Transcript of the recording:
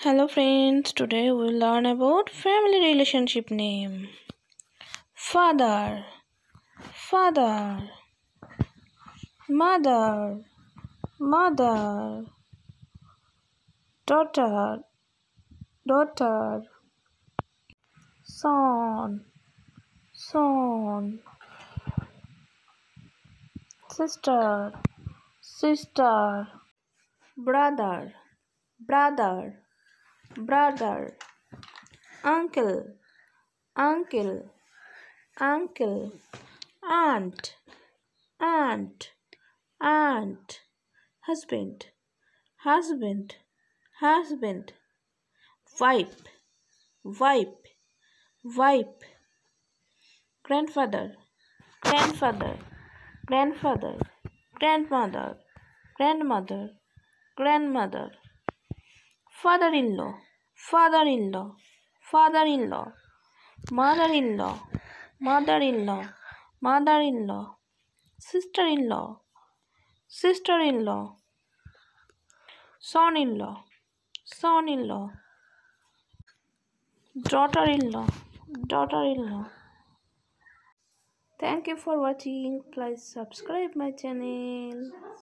Hello friends, today we will learn about family relationship name. Father, father, mother, mother, daughter, daughter, son, son, sister, sister, brother, brother, brother, uncle, uncle, uncle, aunt, aunt, aunt, husband, husband, husband, wife, wife, wife, grandfather, grandfather, grandfather, grandmother, grandmother, grandmother, father-in-law, father-in-law, father-in-law, mother-in-law, mother-in-law, mother-in-law, sister-in-law, sister-in-law, son-in-law, son-in-law, daughter-in-law, daughter-in-law. Thank you for watching. Please subscribe my channel.